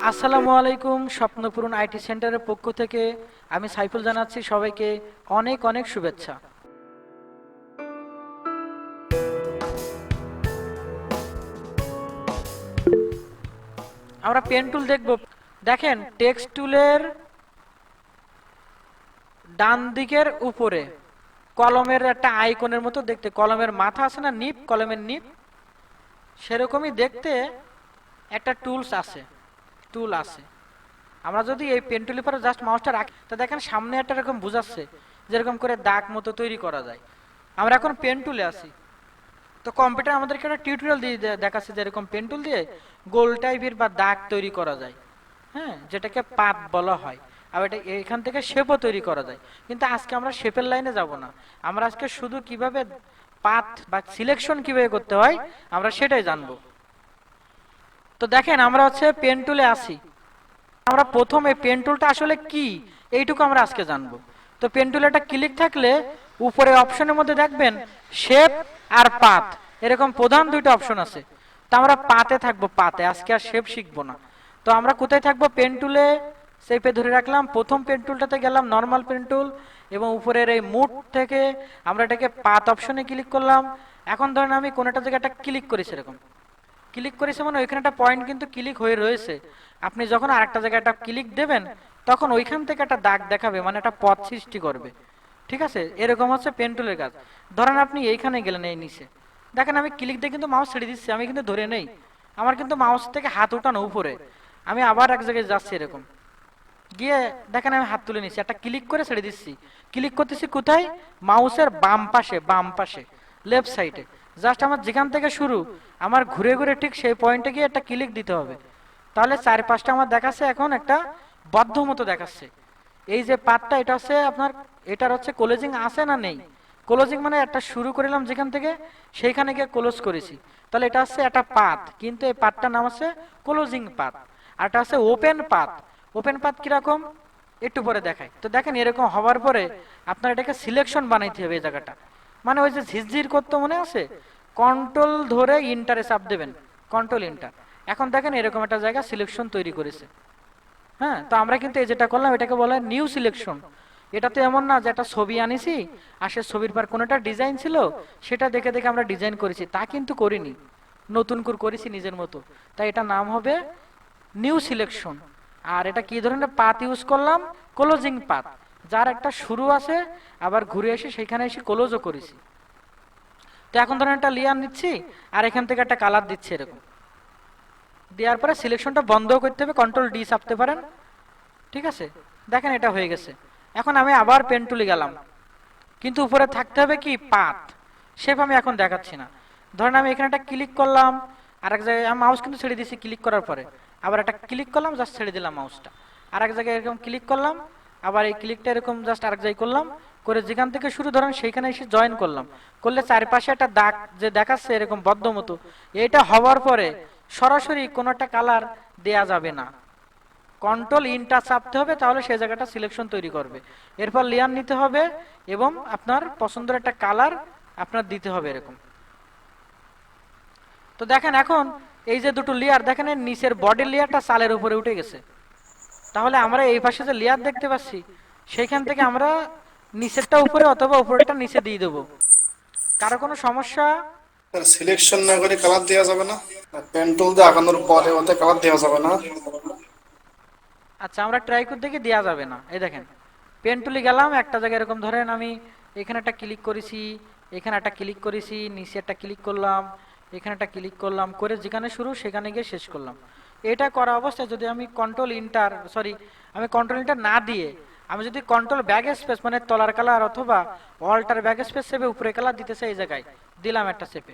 আসসালামু আলাইকুম। স্বপ্নপূরণ আইটি সেন্টারের পক্ষ থেকে আমি সাইফুল জানাচ্ছি সবাইকে অনেক অনেক শুভেচ্ছা। আমরা পেন টুল দেখব। দেখেন, টেক্সট টুলের ডান দিকের উপরে কলমের একটা আইকনের মতো দেখতে, কলমের মাথা আছে না, নিপ, কলমের নিপ, সেরকমই দেখতে একটা টুল আছে। আমরা যদি এই পেন টুলের উপরে জাস্ট মাউসটা রাখি, তো দেখেন সামনে একটা এরকম বুঝাচ্ছে যেরকম করে দাগ মতো তৈরি করা যায়। আমরা এখন পেন টুলে আছি। তো কম্পিউটার আমাদেরকে একটা টিউটোরিয়াল দিয়ে দেখাচ্ছে যে এরকম পেন টুল দিয়ে গোল টাইপের বা দাগ তৈরি করা যায়। হ্যাঁ, যেটাকে পাত বলা হয়। আর এটা এখান থেকে শেপও তৈরি করা যায়। কিন্তু আজকে আমরা শেপের লাইনে যাব না। আমরা আজকে শুধু কিভাবে পাত বা সিলেকশন কিভাবে করতে হয় আমরা সেটাই জানবো। তো দেখেন, আমরা হচ্ছে পেন টুলে আসি। আমরা প্রথমে পেন টুলটা আসলে কি এইটুকু আমরা আজকে জানবো। তো পেন টুলে একটা ক্লিক থাকলে উপরে অপশনের মধ্যে দেখবেন শেপ আর পাত, এরকম প্রধান দুইটা অপশন আছে। তো আমরা পাতে থাকবো, পাতে আজকে আর শেপ শিখবো না। তো আমরা কোথায় থাকবো? পেন টুলে শেপে ধরে রাখলাম, প্রথম পেন টুলটাতে গেলাম, নর্মাল পেন টুল, এবং উপরের এই মুড থেকে আমরা এটাকে পাত অপশনে ক্লিক করলাম। এখন ধরেন আমি কোন একটা জায়গায় একটা ক্লিক করেছি, এরকম ক্লিক করেছে মানে ওইখানে একটা পয়েন্ট কিন্তু ক্লিক হয়ে রয়েছে। আপনি যখন আরেকটা জায়গায় একটা ক্লিক দেবেন তখন ওইখান থেকে একটা দাগ দেখাবে, মানে একটা পথ সৃষ্টি করবে। ঠিক আছে, এরকম হচ্ছে পেন টুলের কাজ। ধরেন আপনি এইখানে গেলেন, এই নিচে দেখেন আমি ক্লিক দিয়ে কিন্তু মাউস ছেড়ে দিচ্ছি, আমি কিন্তু ধরে নেই, আমার কিন্তু মাউস থেকে হাত উঠানো উপরে। আমি আবার এক জায়গায় যাচ্ছি, এরকম গিয়ে দেখেন আমি হাত তুলে নিচ্ছি, একটা ক্লিক করে ছেড়ে দিচ্ছি। ক্লিক করতেছি কোথায়? মাউসের বাম পাশে, বাম পাশে, লেফট সাইডে। জাস্ট আমার যেখান থেকে শুরু, আমার ঘুরে ঘুরে ঠিক সেই পয়েন্টে গিয়ে একটা ক্লিক দিতে হবে। তাহলে চার পাঁচটা আমার দেখাচ্ছে, এখন একটা বদ্ধ মতো দেখাচ্ছে। এই যে পাতটা, এটা হচ্ছে আপনার, এটার হচ্ছে ক্লোজিং আছে না নেই? ক্লোজিং মানে একটা শুরু করিলাম যেখান থেকে, সেইখানে গিয়ে ক্লোজ করেছি, তাহলে এটা হচ্ছে একটা পাত, কিন্তু এই পাতটার নাম হচ্ছে ক্লোজিং পাত। আর এটা হচ্ছে ওপেন পাত। ওপেন পাত কিরকম একটু পরে দেখাই। তো দেখেন এরকম হওয়ার পরে আপনার এটাকে সিলেকশন বানাইতে হবে এই জায়গাটা। মানে ওই যে ঝিরঝির করতে মনে আছে, কন্ট্রোল ধরে ইন্টারে চাপ দেবেন, কন্ট্রোল ইন্টার। এখন দেখেন এরকম একটা জায়গা সিলেকশন তৈরি করেছে। হ্যাঁ, তো আমরা কিন্তু এই যেটা করলাম এটাকে বলা হয় নিউ সিলেকশন। এটা তো এমন না যে একটা ছবি আনিছি আর সে ছবির পর কোনোটা ডিজাইন ছিল সেটা দেখে দেখে আমরা ডিজাইন করেছি, তা কিন্তু করিনি, নতুন করে করেছি নিজের মতো। তাই এটা নাম হবে নিউ সিলেকশন। আর এটা কি ধরনের পাথ ইউজ করলাম? ক্লোজিং পাথ, যার একটা শুরু আছে, আবার ঘুরে এসে সেখানে এসে ক্লোজও করেছি। তো এখন ধরেন একটা লেয়ার নিচ্ছি আর এখান থেকে একটা কালার দিচ্ছি, এরকম দেওয়ার পরে সিলেকশনটা বন্ধ করতে হবে, কন্ট্রোল ডি চাপতে পারেন। ঠিক আছে, দেখেন এটা হয়ে গেছে। এখন আমি আবার পেন টুলে গেলাম, কিন্তু উপরে থাকতে হবে কি পাথ। শেপ আমি এখন দেখাচ্ছি না। ধরেন আমি এখানে একটা ক্লিক করলাম, আর এক জায়গায় আমি মাউস কিন্তু ছেড়ে দিয়েছি ক্লিক করার পরে, আবার একটা ক্লিক করলাম, জাস্ট ছেড়ে দিলাম মাউসটা, আর এক জায়গায় এরকম ক্লিক করলাম, আবার এই ক্লিকটা এরকম জাস্ট আরেক জায়গায় করলাম, করে যেখান থেকে শুরু ধরেন সেইখানে এসে জয়েন করলাম। করলে চারপাশে একটা দাগ যে দেখাচ্ছে এরকম বদ্ধ মতো, এটা হওয়ার পরে সরাসরি কোনো একটা কালার দেয়া যাবে না, কন্ট্রোল ইনটা চাপতে হবে, তাহলে সেই জায়গাটা সিলেকশন তৈরি করবে। এরপর লেয়ার নিতে হবে এবং আপনার পছন্দের একটা কালার আপনার দিতে হবে, এরকম। তো দেখেন এখন এই যে দুটো লেয়ার দেখেন, এর নিচের বডি লেয়ারটা চালের উপরে উঠে গেছে। তাহলে আমরা এই পাশে যে লেয়ার দেখতে পাচ্ছি সেইখান থেকে আমরা নিচেরটা উপরে অথবা উপরেরটা নিচে দিয়ে দেবো। কারো কোনো সমস্যা? সিলেকশন না করে কালার দেওয়া যাবে না? পেন টুল দিয়ে আঁকানোর পরে ওতে কালার দেওয়া যাবে না? আচ্ছা, আমরা ট্রাই করে দেখি, দেওয়া যাবে না। এই দেখেন পেন টুলে গেলাম, একটা জায়গায় এরকম ধরেন আমি এখানে একটা ক্লিক করেছি, এখানে একটা ক্লিক করেছি, নিচে একটা ক্লিক করলাম, এখানে একটা ক্লিক করলাম, করে যেখানে শুরু সেখানে গিয়ে শেষ করলাম। এটা করা অবস্থায় যদি আমি কন্ট্রোল ইন্টার, সরি, আমি কন্ট্রোল ইন্টার না দিয়ে আমি যদি কন্ট্রোল ব্যাক স্পেস মানে তলার কালার অথবা অল্টার ব্যাক স্পেস চেপে উপরে কালার দিতেছে, এই জায়গায় দিলাম একটা চেপে,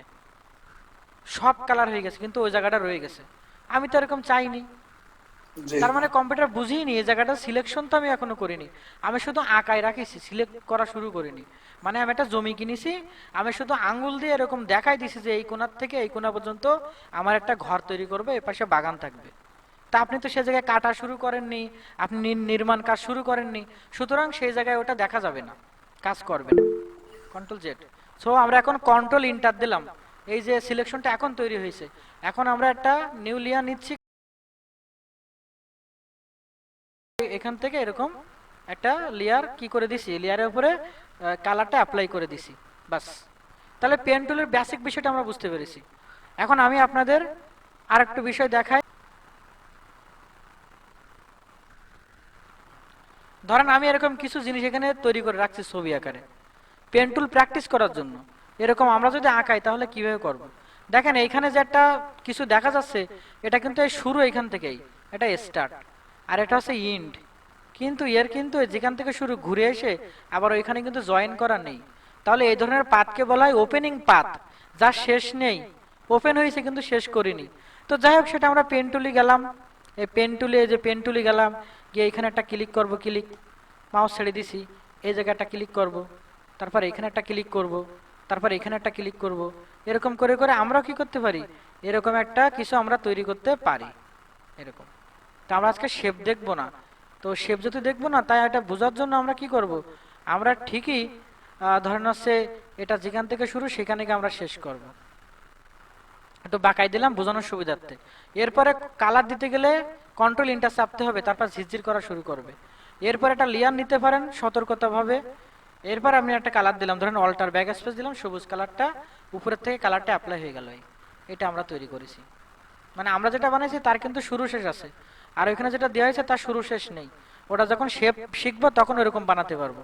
সব কালার হয়ে গেছে কিন্তু ওই জায়গাটা রয়ে গেছে। আমি তো এরকম চাইনি। জি। তার মানে কম্পিউটার বুঝিনি এই জায়গাটা সিলেকশন তো আমি এখনো করিনি, আমি শুধু আঁকায় রাখিছি, সিলেক্ট করা শুরু করিনি। মানে আমি একটা জমি কিনেছি, আমি শুধু আঙ্গুল দিয়ে এরকম দেখাই দিছি যে এই কোণার থেকে এই কোণা পর্যন্ত আমার একটা ঘর তৈরি করবে, এপাশে বাগান থাকবে। তা আপনি তো সে জায়গায় কাটা শুরু করেননি, আপনি নির্মাণ কাজ শুরু করেননি, সুতরাং সেই জায়গায় ওটা দেখা যাবে না, কাজ করবে না। Control Z. সো আমরা এখন কন্ট্রোল ইন্টার দিলাম, এই যে সিলেকশনটা এখন তৈরি হয়েছে। এখন আমরা একটা নিউ লেয়ার নিচ্ছি। এখান থেকে এরকম একটা লেয়ার কি করে দিছি, লেয়ারের উপরে কালারটা অ্যাপ্লাই করে দিছি, বাস। তাহলে পেন টুলের বেসিক বিষয়টা আমরা বুঝতে পেরেছি। এখন আমি আপনাদের আরেকটু বিষয় দেখাই। ধরেন আমি এরকম কিছু জিনিস এখানে তৈরি করে রাখছি ছবি আকারে, পেন টুল প্র্যাকটিস করার জন্য। এরকম আমরা যদি আঁকাই তাহলে কিভাবে করব। দেখেন এইখানে যে একটা কিছু দেখা যাচ্ছে, এটা কিন্তু এই শুরু এখান থেকেই, এটা স্টার্ট, আর এটা হচ্ছে ইন্ড। কিন্তু এর কিন্তু যেখান থেকে শুরু ঘুরে এসে আবার ওইখানে কিন্তু জয়েন করা নেই। তাহলে এই ধরনের পাথকে বলা হয় ওপেনিং পাথ, যার শেষ নেই। ওপেন হয়েছে কিন্তু শেষ করিনি। তো যাই হোক, সেটা আমরা পেন টুলি গেলাম, এই পেন টুলে যে পেন টুলি গেলাম, গিয়ে এখানে একটা ক্লিক করব, ক্লিক, মাউস ছেড়ে দিছি, এই জায়গায় একটা ক্লিক করব, তারপর এখানে একটা ক্লিক করব, তারপর এখানে একটা ক্লিক করব। এরকম করে করে আমরা কি করতে পারি, এরকম একটা কিছু আমরা তৈরি করতে পারি এরকম। তো আমরা আজকে শেপ দেখবো না, তো শেপ যদি দেখবো না, তাই এটা বোঝার জন্য আমরা কি করব, আমরা ঠিকই ধরেন হচ্ছে এটা যেখান থেকে শুরু সেখানে গিয়ে আমরা শেষ করব। একটু বাঁকাই দিলাম বোঝানোর সুবিধার্থে। এরপরে কালার দিতে গেলে কন্ট্রোল ইন্টার চাপতে হবে, তারপর ঝিরঝির করা শুরু করবে। এরপর একটা লেয়ার নিতে পারেন সতর্কতাভাবে। এরপর আমি একটা কালার দিলাম, ধরেন অল্টার ব্যাক স্পেস দিলাম, সবুজ কালারটা উপরের থেকে কালারটা অ্যাপ্লাই হয়ে গেল। এটা আমরা তৈরি করেছি। মানে আমরা যেটা বানাইছি তার কিন্তু শুরু শেষ আছে, আর ওইখানে যেটা দেওয়া হয়েছে তার শুরু শেষ নেই। ওটা যখন শেপ শিখবো তখন ওরকম বানাতে পারবো।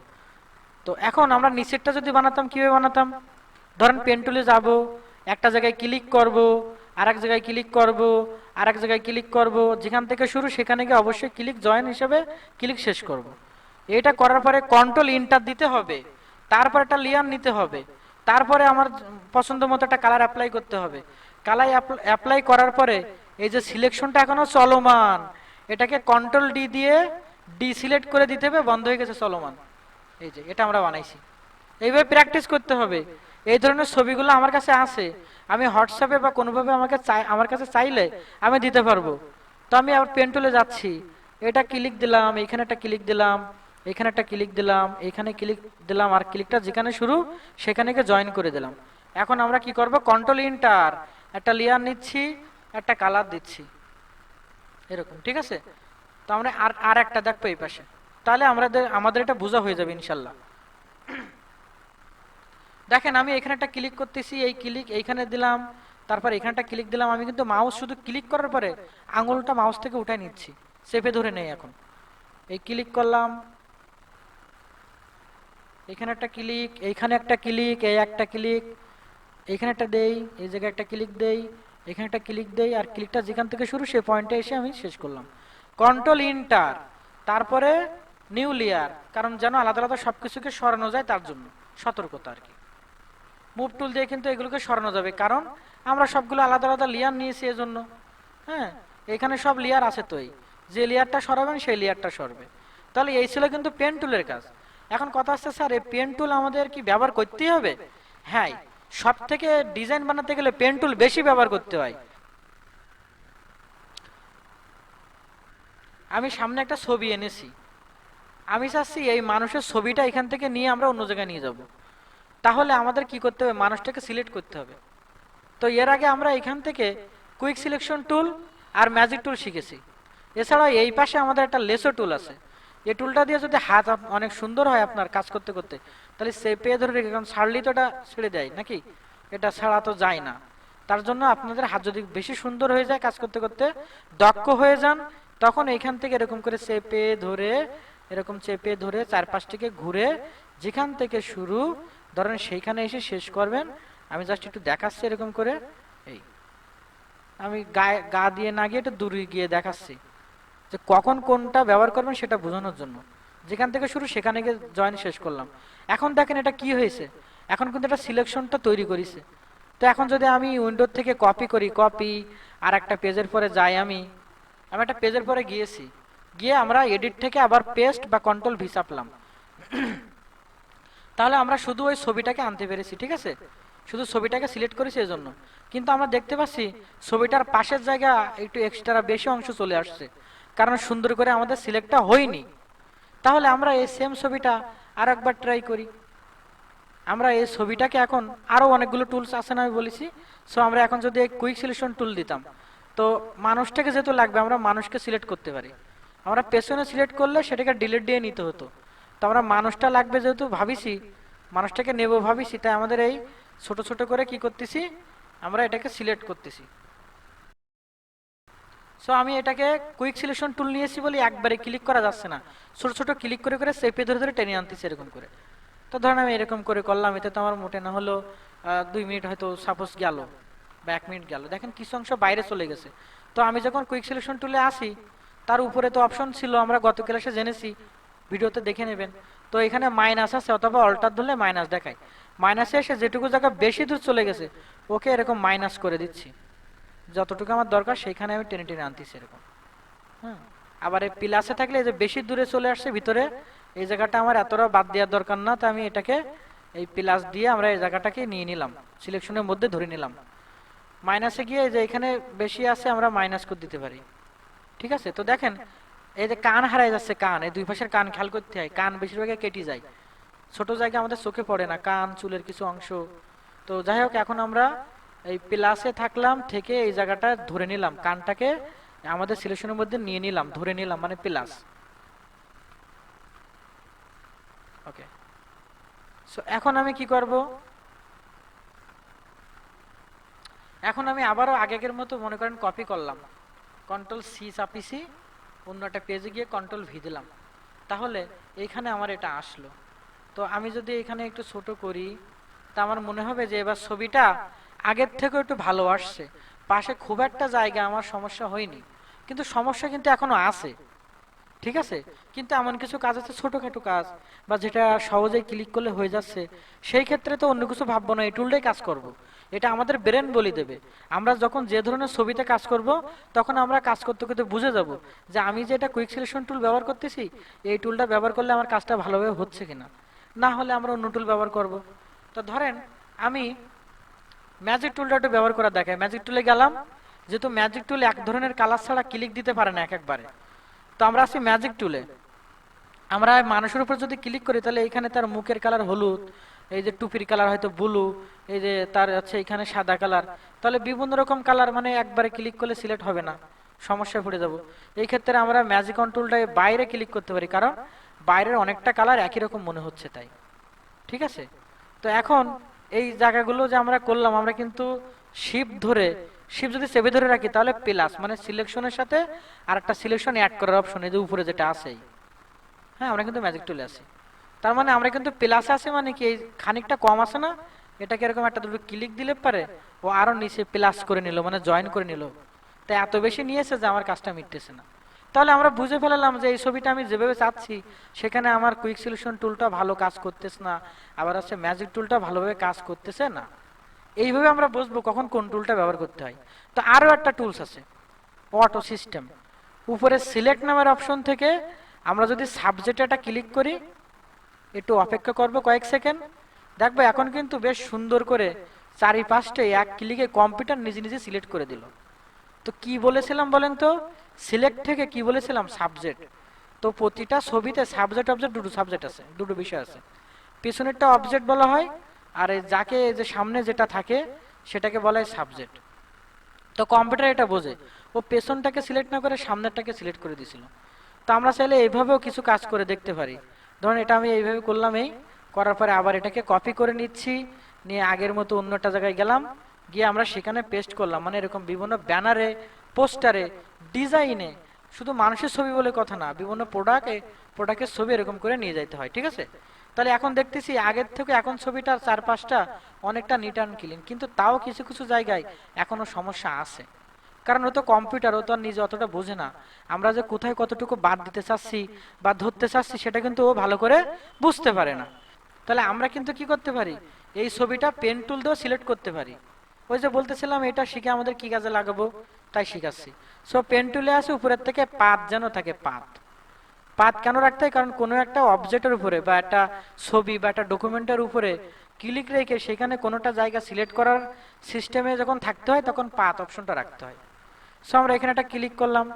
তো এখন আমরা নিচেরটা যদি বানাতাম, কিভাবে বানাতাম, ধরেন পেন টুলে যাব, একটা জায়গায় ক্লিক করব, আর এক জায়গায় ক্লিক করব, আর এক জায়গায় ক্লিক করব, যেখান থেকে শুরু সেখানে গিয়ে অবশ্যই ক্লিক জয়েন হিসেবে ক্লিক শেষ করব। এটা করার পরে কন্ট্রোল ইন্টার দিতে হবে, তারপর একটা লেয়ার নিতে হবে, তারপরে আমার পছন্দ মতো একটা কালার অ্যাপ্লাই করতে হবে। কালার অ্যাপ্লাই করার পরে এই যে সিলেকশনটা এখনো চলমান, এটাকে কন্ট্রোল ডি দিয়ে ডিসিলেক্ট করে দিতে হবে, বন্ধ হয়ে গেছে চলমান। এই যে এটা আমরা বানাইছি, এইভাবে প্র্যাকটিস করতে হবে। এই ধরনের ছবিগুলো আমার কাছে আছে, আমি হোয়াটসঅ্যাপে বা কোনোভাবে আমার কাছে চাইলে আমি দিতে পারবো। তো আমি আবার পেন টুলে যাচ্ছি, এটা ক্লিক দিলাম, এখানে একটা ক্লিক দিলাম, এখানে একটা ক্লিক দিলাম, এখানে ক্লিক দিলাম, আর ক্লিকটা যেখানে শুরু সেখানে গিয়ে জয়েন করে দিলাম। এখন আমরা কি করব, কন্ট্রোল ইন্টার, একটা লেয়ার নিচ্ছি, একটা কালার দিচ্ছি এরকম, ঠিক আছে। তো আমরা আর একটা দেখবো এই পাশে, তাহলে আমাদের এটা বোঝা হয়ে যাবে ইনশাল্লাহ। দেখেন আমি এখানে একটা ক্লিক করতেছি, এই ক্লিক এইখানে দিলাম, তারপর এখানটা ক্লিক দিলাম। আমি কিন্তু মাউস শুধু ক্লিক করার পরে আঙুলটা মাউস থেকে উঠাই নিচ্ছি, চেপে ধরে নেই। এখন এই ক্লিক করলাম, এখানে একটা ক্লিক, এইখানে একটা ক্লিক, এই একটা ক্লিক, এইখানে একটা দেই, এই জায়গায় একটা ক্লিক দেই, এখানে একটা ক্লিক দেই, আর ক্লিকটা যেখান থেকে শুরু সেই পয়েন্টে এসে আমি শেষ করলাম। কন্ট্রোল ইন্টার, তারপরে নিউ লেয়ার, কারণ যেন আলাদা আলাদা সবকিছুকে সরানো যায় তার জন্য সতর্কতা আর কি। মুভ টুল দিয়ে কিন্তু এগুলোকে সরানো যাবে, কারণ আমরা সবগুলো আলাদা আলাদা লেয়ার নিয়েছি এজন্য। হ্যাঁ, এখানে সব লেয়ার আছে, তো যে লেয়ারটা সরাবেন সেই লেয়ারটা সরবে। তাহলে এই ছিল কিন্তু পেন টুলের কাজ। এখন কথা আসছে, স্যার এই পেন টুল আমাদের কি ব্যবহার করতেই হবে? হ্যাঁ, সব থেকে ডিজাইন বানাতে গেলে পেন টুল বেশি ব্যবহার করতে হয়। আমি সামনে একটা ছবি এনেছি, আমি চাচ্ছি এই মানুষের ছবিটা এখান থেকে নিয়ে আমরা অন্য জায়গায় নিয়ে যাব। তাহলে আমাদের কি করতে হবে, মানুষটাকে সিলেক্ট করতে হবে। তো এর আগে আমরা এখান থেকে কুইক সিলেকশন টুল আর ম্যাজিক টুল শিখেছি। এছাড়াও এই পাশে আমাদের একটা লেসো টুল আছে। এই টুলটা দিয়ে যদি হাত অনেক সুন্দর হয় আপনার কাজ করতে করতে, তাহলে চেপে ধরে রেখে, কারণ ছাড়লেই তো এটা ছেড়ে দেয় নাকি, এটা ছাড়া তো যায় না। তার জন্য আপনাদের হাত যদি বেশি সুন্দর হয়ে যায়, কাজ করতে করতে দক্ষ হয়ে যান, তখন এইখান থেকে এরকম করে চেপে ধরে, এরকম চেপে ধরে চারপাশটিকে ঘুরে যেখান থেকে শুরু ধরেন সেইখানে এসে শেষ করবেন। আমি জাস্ট একটু দেখাচ্ছি এরকম করে, এই আমি গা দিয়ে না গিয়ে একটু দূরে গিয়ে দেখাচ্ছি যে কখন কোনটা ব্যবহার করবেন সেটা বোঝানোর জন্য। যেখান থেকে শুরু সেখানে গিয়ে জয়েন শেষ করলাম। এখন দেখেন এটা কি হয়েছে, এখন কিন্তু এটা সিলেকশনটা তৈরি করেছে। তো এখন যদি আমি উইন্ডোর থেকে কপি করি, কপি, আর একটা পেজের পরে যাই, আমি একটা পেজের পরে গিয়েছি, গিয়ে আমরা এডিট থেকে আবার পেস্ট বা কন্ট্রোল ভি চাপলাম, তাহলে আমরা শুধু ওই ছবিটাকে আনতে পেরেছি, ঠিক আছে, শুধু ছবিটাকে সিলেক্ট করেছি এজন্য। কিন্তু আমরা দেখতে পাচ্ছি ছবিটার পাশের জায়গা একটু এক্সট্রা বেশি অংশ চলে আসছে, কারণ সুন্দর করে আমাদের সিলেক্টটা হয়নি। তাহলে আমরা এই সেম ছবিটা আর একবার ট্রাই করি। আমরা এই ছবিটাকে এখন আরো অনেকগুলো টুলস আছে না আমি বলেছি, সো আমরা এখন যদি কুইক সিলেকশন টুল দিতাম, তো মানুষটাকে যেহেতু লাগবে আমরা মানুষকে সিলেক্ট করতে পারি। আমরা পেছনে সিলেক্ট করলে সেটাকে ডিলিট দিয়ে নিতে হতো। তো আমরা মানুষটা লাগবে যেহেতু ভাবিছি, মানুষটাকে নেব ভাবিছি, তাই আমাদের এই ছোট ছোট করে কি করতেছি, আমরা এটাকে সিলেক্ট করতেছি। সো আমি এটাকে কুইক সিলেকশন টুল নিয়েছি বলে একবারে ক্লিক করা যাচ্ছে না, ছোট ছোট ক্লিক করে করে চেপে ধরে ধরে টেনে আনতেছি এরকম করে। তো ধরেন আমি এরকম করে করলাম, এতে তো আমার মোটে না হলো 2 মিনিট হয়তো সাপোজ গেল বা 1 মিনিট গেল, দেখেন কিছু অংশ বাইরে চলে গেছে। তো আমি যখন কুইক সিলেকশন টুলে আসি, তার উপরে তো অপশন ছিল, আমরা গত ক্লাসে জেনেছি, ভিডিওতে দেখে নেবেন। তো এখানে মাইনাস আছে অথবা অল্টার ধরলে মাইনাস দেখায়, মাইনাসে এসে যেটুকু জায়গা বেশি দূর চলে গেছে ওকে এরকম মাইনাস করে দিচ্ছি, যতটুকু আমার দরকার সেইখানে আমি টেনে টেনে আনতেছি এরকম। হ্যাঁ, আবার এই প্লাসে থাকলে এই যে বেশি দূরে চলে আসছে ভিতরে, এই জায়গাটা আমার এতটা বাদ দেওয়ার দরকার না, তো আমি এটাকে এই প্লাস দিয়ে আমরা এই জায়গাটাকে নিয়ে নিলাম, সিলেকশনের মধ্যে ধরে নিলাম। মাইনাসে গিয়ে যে এখানে বেশি আছে আমরা মাইনাস করে দিতে পারি। ঠিক আছে, তো দেখেন এই যে কান হারাই যাচ্ছে, কান এই দুই পাশের কান খেয়াল করতে হয়, কান বেশিরভাগে কেটে যায়, ছোট জায়গা আমাদের চোখে পড়ে না, কান চুলের কিছু অংশ। তো যাই হোক, এখন আমরা এই প্লাসে থাকলাম, থেকে এই জায়গাটা ধরে নিলাম, কানটাকে আমাদের সিলেকশনের মধ্যে নিয়ে নিলাম, ধরে নিলাম মানে প্লাস। ওকে, সো এখন আমি কি করব, এখন আমি আবারও আগের মতো মনে করেন কপি করলাম, কন্ট্রোল C চাপিছি, অন্য একটা পেজে গিয়ে কন্ট্রোল V দিলাম, তাহলে এইখানে আমার এটা আসলো। তো আমি যদি এখানে একটু ছোট করি, তা আমার মনে হবে যে এবার ছবিটা আগের থেকেও একটু ভালো আসছে, পাশে খুব একটা জায়গা আমার সমস্যা হয়নি, কিন্তু সমস্যা কিন্তু এখনো আছে। ঠিক আছে, কিন্তু এমন কিছু কাজ আছে ছোটখাটো কাজ, বা যেটা সহজেই ক্লিক করলে হয়ে যাচ্ছে, সেই ক্ষেত্রে তো অন্য কিছু ভাববো না, এই টুলটাই কাজ করব। এটা আমাদের ব্রেন বলে দেবে। আমরা যখন যে ধরনের ছবিতে কাজ করব, তখন আমরা কাজ করতে করতে বুঝে যাব যে আমি যে এটা কুইক সিলেকশন টুল ব্যবহার করতেছি, এই টুলটা ব্যবহার করলে আমার কাজটা ভালোভাবে হচ্ছে কিনা, না হলে আমরা অন্য টুল ব্যবহার করব। তো ধরেন আমি ম্যাজিক টুলটা একটু ব্যবহার করা দেখায়, ম্যাজিক টুলে গেলাম, যেহেতু ম্যাজিক টুল এক ধরনের কালার ছাড়া ক্লিক দিতে পারে না এক একবারে, তো আমরা আছি ম্যাজিক টুলে। আমরা মানুষের উপর যদি ক্লিক করি, তাহলে এখানে তার মুখের কালার হলুদ, এই যে টুপির কালার হয়তো ব্লু, এই যে তার হচ্ছে এখানে সাদা কালার, তাহলে বিভিন্ন রকম কালার, মানে একবারে ক্লিক করলে সিলেক্ট হবে না, সমস্যায় পড়ে যাব। এই ক্ষেত্রে আমরা ম্যাজিক কন্ট্রোলটায় বাইরে ক্লিক করতে পারি, কারণ বাইরের অনেকটা কালার একই রকম মনে হচ্ছে তাই। ঠিক আছে, তো এখন এই জায়গাগুলো যে আমরা করলাম, আমরা কিন্তু শিফট ধরে, শিফট যদি চেপে ধরে রাখি, তাহলে প্লাস মানে সিলেকশনের সাথে আর একটা সিলেকশন অ্যাড করার অপশন এই যে উপরে যেটা আছে, হ্যাঁ আমরা কিন্তু ম্যাজিক টুলে আছি, তার মানে আমরা কিন্তু প্লাস আছে, মানে কি এই খানিকটা কম আছে না, এটাকে এরকম একটা দুটো ক্লিক দিলে পারে ও আরো নিচে প্লাস করে নিল, মানে জয়েন করে নিল, তাই এত বেশি নিয়েছে যে আমার কাজটা মিটতেছে না। তাহলে আমরা বুঝে ফেলালাম যে এই ছবিটা আমি যেভাবে চাচ্ছি সেখানে আমার কুইক সলিউশন টুলটা ভালো কাজ করতেছে না, আবার আছে ম্যাজিক টুলটা ভালোভাবে কাজ করতেছে না। এইভাবে আমরা বুঝবো কখন কোন টুলটা ব্যবহার করতে হয়। তো আরো একটা টুলস আছে, অটো সিস্টেম। উপরে সিলেক্ট নামের অপশন থেকে আমরা যদি সাবজেক্টে এটা ক্লিক করি, একটু অপেক্ষা করব কয়েক সেকেন্ড, দেখবো এখন কিন্তু বেশ সুন্দর করে চারিপাশে এক ক্লিকে কম্পিউটার নিজে নিজে সিলেক্ট করে দিল। তো কি বলেছিলাম বলেন তো, সিলেক্ট থেকে কি বলেছিলাম, সাবজেক্ট। তো প্রতিটা ছবিতে সাবজেক্ট অবজেক্ট দুটো সাবজেক্ট আছে, দুটো বিষয় আছে, পিছনেরটা অবজেক্ট বলা হয়, আর এই যাকে যে সামনে যেটা থাকে সেটাকে বলা হয় সাবজেক্ট। তো কম্পিউটার এটা বোঝে, ও পেছনটাকে সিলেক্ট না করে সামনেরটাকে সিলেক্ট করে দিয়েছিল। তো আমরা চাইলে এইভাবেও কিছু কাজ করে দেখতে পারি। ধরুন এটা আমি এইভাবে করলাম, এই করার পরে আবার এটাকে কপি করে নিচ্ছি, নিয়ে আগের মতো অন্য একটা জায়গায় গেলাম, গিয়ে আমরা সেখানে পেস্ট করলাম, মানে এরকম বিভিন্ন ব্যানারে, পোস্টারে, ডিজাইনে, শুধু মানুষের ছবি বলে কথা না, বিভিন্ন প্রোডাক্টের ছবি এরকম করে নিয়ে যাইতে হয়। ঠিক আছে, তাহলে এখন দেখতেছি আগের থেকে এখন ছবিটার চারপাশটা অনেকটা নিট অ্যান্ড ক্লিন, কিন্তু তাও কিছু কিছু জায়গায় এখনো সমস্যা আছে, কারণ ও তো কম্পিউটার, ও তো আর নিজে অতটা বোঝে না, আমরা যে কোথায় কতটুকু বাদ দিতে চাচ্ছি বা ধরতে চাচ্ছি সেটা কিন্তু ও ভালো করে বুঝতে পারে না। তাহলে আমরা কিন্তু কি করতে পারি, এই ছবিটা পেন টুল দিয়েও সিলেক্ট করতে পারি। ওই যে বলতেছিলাম এটা শিখে আমাদের কি কাজে লাগাবো, তাই শিখাচ্ছি। সো পেন টুলে আছে, উপরের থেকে পাত যেন থাকে, পাত। পাত কেন রাখতে হয়, কারণ কোনো একটা অবজেক্টের উপরে বা একটা ছবি বা একটা ডকুমেন্টের উপরে ক্লিক রেখে সেখানে কোনোটা জায়গা সিলেক্ট করার সিস্টেমে যখন থাকতে হয় তখন পাত অপশনটা রাখতে হয়। সো আমরা এখানে একটা ক্লিক করলাম,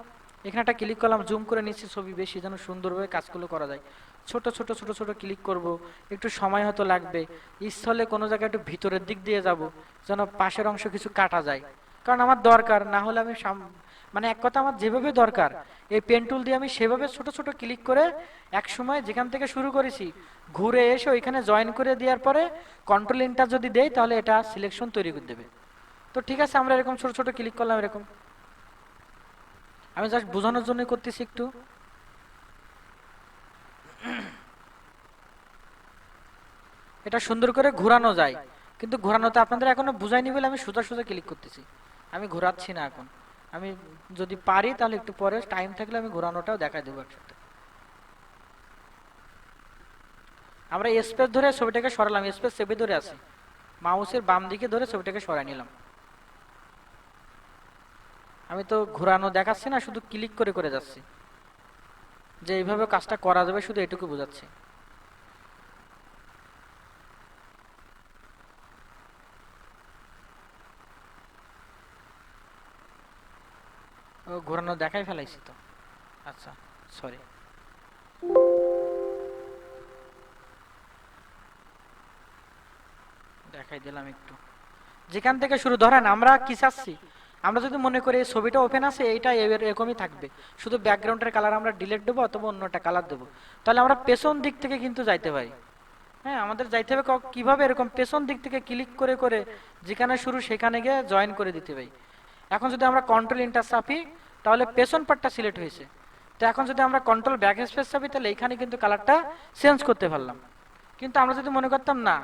এখানে একটা ক্লিক করলাম, জুম করে নিচ্ছি ছবি বেশি যেন সুন্দরভাবে কাজগুলো করা যায়। ছোট ছোট ছোট ছোট ক্লিক করব, একটু সময় হয়তো লাগবে, স্থলে কোনো জায়গায় একটু ভিতরের দিক দিয়ে যাব, যেন পাশের অংশ কিছু কাটা যায়, কারণ আমার দরকার, না হলে আমি মানে এক কথা আমার যেভাবে দরকার এই পেন টুল দিয়ে আমি সেভাবে ছোট ছোট ক্লিক করে এক সময় যেখান থেকে শুরু করেছি ঘুরে এসে ওইখানে জয়েন করে দেওয়ার পরে কন্ট্রোল এন্টার যদি দেই তাহলে এটা সিলেকশন তৈরি করে দেবে। তো ঠিক আছে, আমরা এরকম ছোট ছোট ক্লিক করলাম এরকম। আমি জাস্ট বোঝানোর জন্য করতেছি একটু। এটা সুন্দর করে ঘোরানো যায়, কিন্তু ঘোরানোতে আপনাদের এখনো বুঝাইনি বলে আমি সোজা সোজা ক্লিক করতেছি, আমি ঘোরাচ্ছি না এখন। আমি যদি পারি তাহলে একটু পরে টাইম থাকলে আমি ঘোরানোটাও দেখাই দেবো একসাথে। আমরা স্পেস ধরে ছবিটাকে সরালাম, স্পেস চেপে ধরে আছি, মাউসের বাম দিকে ধরে ছবিটাকে সরাই নিলাম। আমি তো ঘোরানো দেখাচ্ছি না, শুধু ক্লিক করে করে যাচ্ছি, যে এইভাবে কাজটা করা যাবে শুধু এটুকু বোঝাচ্ছি। ও ঘোরানো দেখাই ফেলাইছি তো, আচ্ছা সরি। দেখাই দিলাম একটু। যেখান থেকে শুরু ধরেন আমরা কি চাচ্ছি, আমরা যদি মনে করি এই ছবিটা ওপেন আছে এইটা এরকমই থাকবে, শুধু ব্যাকগ্রাউন্ডের কালার আমরা ডিলিট দেবো অথবা অন্যটা কালার দেবো, তাহলে আমরা পেছন দিক থেকে কিন্তু যাইতে পারি। হ্যাঁ, আমাদের যাইতে হবে কিভাবে, এরকম পেছন দিক থেকে ক্লিক করে করে যেখানে শুরু সেখানে গিয়ে জয়েন করে দিতে হবে। এখন যদি আমরা কন্ট্রোল এন্টার চাপি তাহলে পেছন পার্টটা সিলেক্ট হয়েছে। তো এখন যদি আমরা কন্ট্রোল ব্যাক স্পেস চাপি তাহলে এইখানে কিন্তু কালারটা চেঞ্জ করতে পারলাম। কিন্তু আমরা যদি মনে করতাম না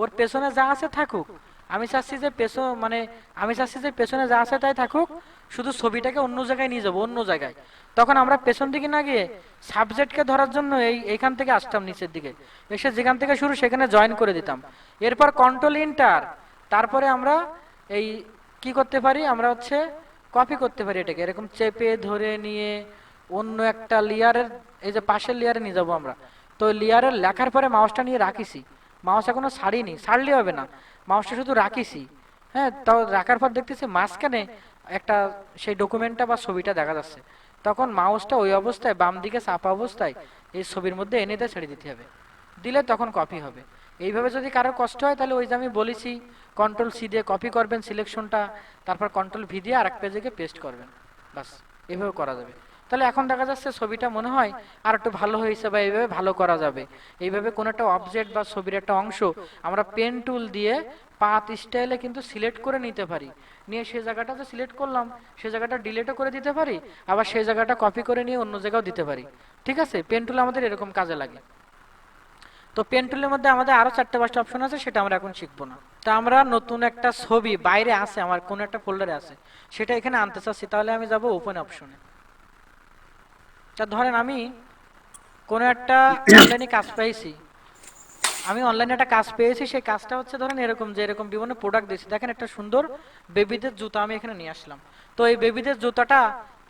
ওর পেছনে যা আছে থাকুক, আমি চাচ্ছি যে পেছনে যা আছে তাই থাকুক, শুধু ছবিটাকে অন্য জায়গায় নিয়ে যাবো, অন্য জায়গায়, তখন আমরা পেছন দিকে না গিয়ে সাবজেক্টকে ধরার জন্য এইখান থেকে আসতাম নিচের দিকে, এসে যেখান থেকে শুরু সেখানে জয়েন করে দিতাম। এরপর কন্ট্রোল এন্টার, তারপরে আমরা এই কি করতে পারি, আমরা হচ্ছে কপি করতে পারি, এটাকে এরকম চেপে ধরে নিয়ে অন্য একটা লেয়ারের, এই যে পাশের লেয়ারে নিয়ে যাবো আমরা। তো লেয়ারের লেখার পরে মাউসটা নিয়ে রাখিছি, মাউস এখনো ছাড়িনি, ছাড়লে হবে না, মাউসটা শুধু রাখিছি। হ্যাঁ, তাও রাখার পর দেখতেছি মাঝখানে একটা সেই ডকুমেন্টটা বা ছবিটা দেখা যাচ্ছে, তখন মাউসটা ওই অবস্থায় বাম দিকে চাপা অবস্থায় এই ছবির মধ্যে এনে দিয়ে ছেড়ে দিতে হবে, দিলে তখন কপি হবে। এইভাবে যদি কারো কষ্ট হয় তাহলে ওই যে আমি বলেছি কন্ট্রোল সি দিয়ে কপি করবেন সিলেকশনটা, তারপর কন্ট্রোল ভি দিয়ে আরেক পেজে গিয়ে পেস্ট করবেন, বাস এইভাবে করা যাবে। তাহলে এখন দেখা যাচ্ছে ছবিটা মনে হয় আর একটু ভালো হয়েছে বা এইভাবে ভালো করা যাবে। এইভাবে কোনো একটা অবজেক্ট বা ছবির একটা অংশ আমরা পেন টুল দিয়ে পাথ স্টাইলে কিন্তু সিলেক্ট করে নিতে পারি, নিয়ে সেই জায়গাটা যে সিলেক্ট করলাম সেই জায়গাটা ডিলিটও করে দিতে পারি, আবার সেই জায়গাটা কপি করে নিয়ে অন্য জায়গাও দিতে পারি। ঠিক আছে, পেন টুল আমাদের এরকম কাজে লাগে। তো পেন টুলের মধ্যে আমাদের আরো 4-5টা অপশন আছে, সেটা আমরা এখন শিখবো না। তা আমরা নতুন একটা ছবি বাইরে আছে আমার কোন একটা ফোল্ডারে আছে, সেটা এখানে আনতে চাচ্ছি, তাহলে আমি যাব ওপেন অপশনে। তা ধরেন আমি কোনো একটা অনলাইনে কাজ পেয়েছি, আমি অনলাইনে একটা কাজ পেয়েছি, সেই কাজটা হচ্ছে ধরেন এরকম যে এরকম বিভিন্ন প্রোডাক্ট দিয়েছি, দেখেন একটা সুন্দর বেবিদের জুতা আমি এখানে নিয়ে আসলাম। তো এই বেবিদের জুতাটা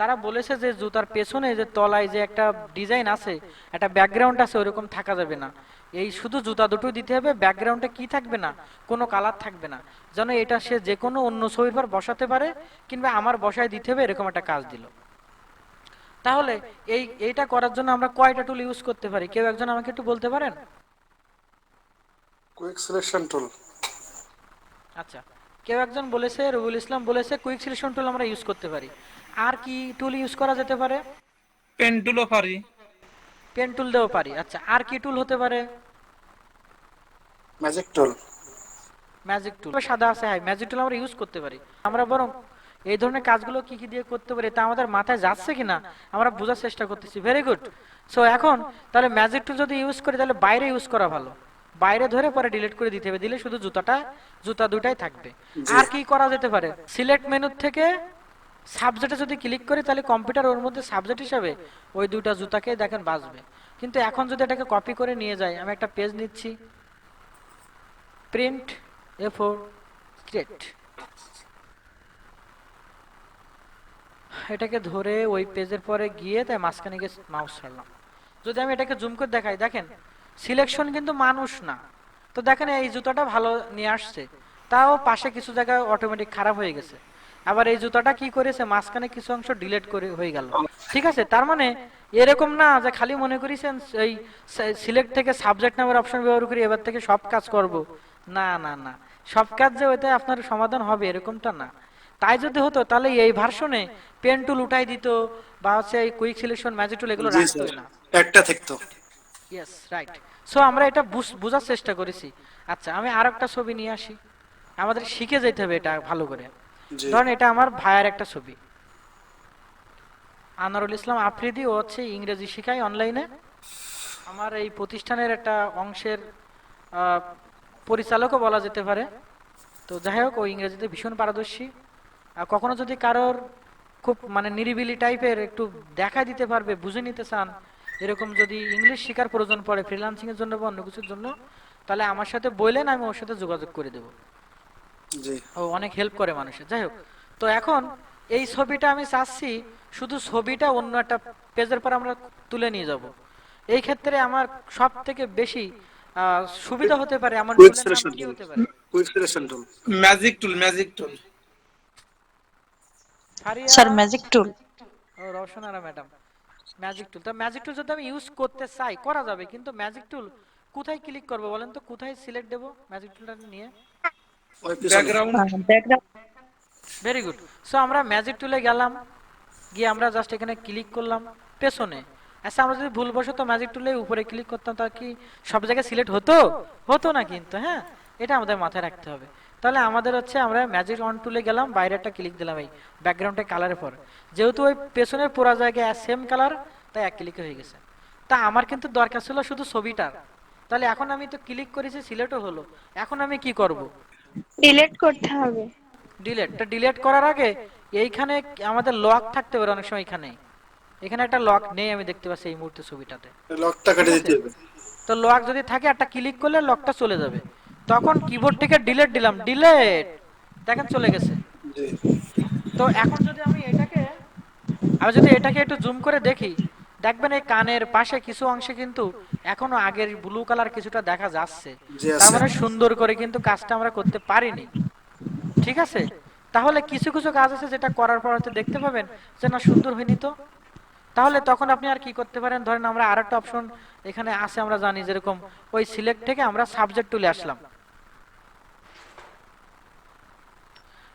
তারা বলেছে যে জুতার পেছনে যে তলায় যে একটা ডিজাইন আছে, একটা ব্যাকগ্রাউন্ড আছে, ওরকম থাকা যাবে না, এই শুধু জুতা দুটো দিতে হবে, ব্যাকগ্রাউন্ডে কি থাকবে না, কোনো কালার থাকবে না, যেন এটা সে যে কোনো অন্য ছবির পর বসাতে পারে কিংবা আমার বসায় দিতে হবে, এরকম একটা কাজ দিল। তাহলে এইটা করার জন্য আমরা কয়টা টুল ইউজ করতে পারি, কেউ একজন আমাকে একটু বলতে পারেন? কুইক সিলেকশন টুল। আচ্ছা, কেউ একজন বলেছে, রুবুল ইসলাম বলেছে কুইক সিলেকশন টুল আমরা ইউজ করতে পারি। আর কি টুল ইউজ করা যেতে পারে? পেন টুলও পারি। পেন টুল দিয়েও পারি। আচ্ছা, আর কি টুল হতে পারে? Magic tool. ম্যাজিক টুল সাদা আছে, হ্যাঁ ম্যাজিক টুল আমরা ইউজ করতে পারি। আমরা বরং এই ধরনের কাজগুলো কি কি দিয়ে করতে পারি তা আমাদের মাথায় যাচ্ছে কিনা আমরা বোঝার চেষ্টা করতেছি। Very good. সো এখন তাহলে ম্যাজিক টুল যদি ইউজ করি তাহলে বাইরে ইউজ করা ভালো, বাইরে ধরে পরে ডিলিট করে দিতে হবে, দিলে শুধু জুতা দুটাই থাকবে। আর কি করা যেতে পারে? সিলেক্ট মেনু থেকে সাবজেক্টে যদি ক্লিক করি তাহলে কম্পিউটার ওর মধ্যে সাবজেক্ট হিসাবে ওই দুইটা জুতাকে দেখেন বাজবে। কিন্তু এখন যদি এটাকে কপি করে নিয়ে যাই, আমি একটা পেজ নিচ্ছি, প্রিন্ট এ4 ক্রিয়েট, এটাকে ধরে ওই পেজের পরে গিয়ে তাই মাঝখানে গিয়ে মাউস ছাড়লাম। যদি আমি এটাকে জুম করে দেখাই, দেখেন সিলেকশন কিন্তু মানুষ না। তো দেখেন এই জুতাটা ভালো নিয়ে আসছে, তাও পাশে কিছু জায়গায় অটোমেটিক খারাপ হয়ে গেছে। আবার এই জুতাটা কি করেছে, মাঝখানে কিছু অংশ ডিলিট করে হয়ে গেল। ঠিক আছে, তার মানে এরকম না যে খালি মনে করেছেন এই সিলেক্ট থেকে সাবজেক্ট নামের অপশন ব্যবহার করি এবার থেকে সব কাজ করব, না না না, সব কাজ যে ওইটা আপনার সমাধান হবে এরকমটা না। তাই যদি হতো তাহলে এই ভার্সনে পেন টুল উঠাই দিত, বা হচ্ছে এই কুইক সিলেকশন, ম্যাজিক টুল এগুলো জি স্যার, রাখতোই না। একটা থাকতো। Yes, right. সো আমরা এটা বোঝার চেষ্টা করেছি। আচ্ছা, আমি আর একটা ছবি নিয়ে আসি, আমাদের শিখে যেতে হবে এটা ভালো করে। জি ধরেন এটা আমার ভাইয়ের একটা ছবি, আনারুল ইসলাম আফ্রিদি, ও হচ্ছে ইংরেজি শেখায় অনলাইনে। আমার এই প্রতিষ্ঠানের একটা অংশের আহ, পরিচালকও বলা যেতে পারে। তো যাই হোক, ও ইংরেজিতে ভীষণ পারদর্শী। আর কখনো যদি কারোর খুব মানে নিরিবিলি টাইপের একটু দেখা দিতে পারবে, বুঝে নিতে চান, এরকম যদি ইংলিশ শেখার প্রয়োজন পড়ে ফ্রিল্যান্সিং এর জন্য বা অন্য কিছুর জন্য, তাহলে আমার সাথে বললেন, আমি ওর সাথে যোগাযোগ করে দেবো। জি। ও অনেক হেল্প করে মানুষের। যাই হোক, তো এখন এই ছবিটা আমি চাচ্ছি শুধু ছবিটা অন্য একটা পেজের পর আমরা তুলে নিয়ে যাব। এই ক্ষেত্রে আমার সব থেকে বেশি সুবিধা হতে পারে, এমন কুইক টুলের নাম সিলেকশন কি টুল, হতে পারে? Quick selection tool. Magic tool, magic tool. Faria, sir magic tool. ও রওশনারা ম্যাডাম, ম্যাজিক টুল। তো ম্যাজিক টুল যদি আমি ইউজ করতে চাই করা যাবে, কিন্তু ম্যাজিক টুল কোথায় ক্লিক করবো বলেন তো, কোথায় সিলেক্ট দেবো ম্যাজিক টুলটা নিয়ে? ওই পিছনে। Background. Background. Very good. So আমরা ম্যাজিক টুলে গেলাম, গিয়ে আমরা জাস্ট এখানে ক্লিক করলাম পেছনে। আচ্ছা, আমরা যদি ভুলবশত ম্যাজিক টুলে উপরে ক্লিক করতাম, তা কি সব জায়গায় সিলেক্ট হতো? হতো না কিন্তু, হ্যাঁ, এটা আমাদের মাথায় রাখতে হবে। তাহলে আমাদের হচ্ছে আমরা ম্যাজিক অন টুলে গেলাম, বাইরে একটা ক্লিক দিলাম এই ব্যাকগ্রাউন্ডের কালারের পর, যেহেতু ওই পেছনের পুরো জায়গায় সেম কালার, তাই এক ক্লিকে হয়ে গেছে। তা আমার কিন্তু দরকার ছিল শুধু ছবিটার। তাহলে এখন আমি তো ক্লিক করেছি, সিলেক্টও হলো, এখন আমি কি করব? ডিলিট করতে হবে। ডিলেটটা ডিলেট করার আগে এইখানে আমাদের লক থাকতে পারে অনেক সময়। এখানে এখানে একটা লক নেই, আমি দেখতে পাচ্ছি এই মুহূর্তে ছবিটাতে। লকটা ঠিক কেটে আছে, দিতে হবে। তো লক যদি থাকে, একটা ক্লিক করলে লকটা চলে যাবে। তখন কিবোর্ড থেকে ডিলেট দিলাম, ডিলেট, দেখেন চলে গেছে। জি তো এখন যদি আমি যদি এটাকে একটু জুম করে দেখি, দেখবেন এই কানের পাশে কিছু অংশে কিন্তু এখনো আগের ব্লু কালার কিছুটা দেখা যাচ্ছে। জি তার আছে। মানে সুন্দর করে কিন্তু কাজটা আমরা করতে পারিনি। ঠিক আছে, তাহলে কিছু কিছু কাজ আছে যেটা করার পর হয়তো দেখতে পাবেন যে না, সুন্দর হয়নি তো। তাহলে তখন আপনি আর কি করতে পারেন, ধরেন আমরা আরেকটা অপশন এখানে আছে, আমরা জানি যেরকম ওই সিলেক্ট থেকে আমরা সাবজেক্ট তুলে আসলাম,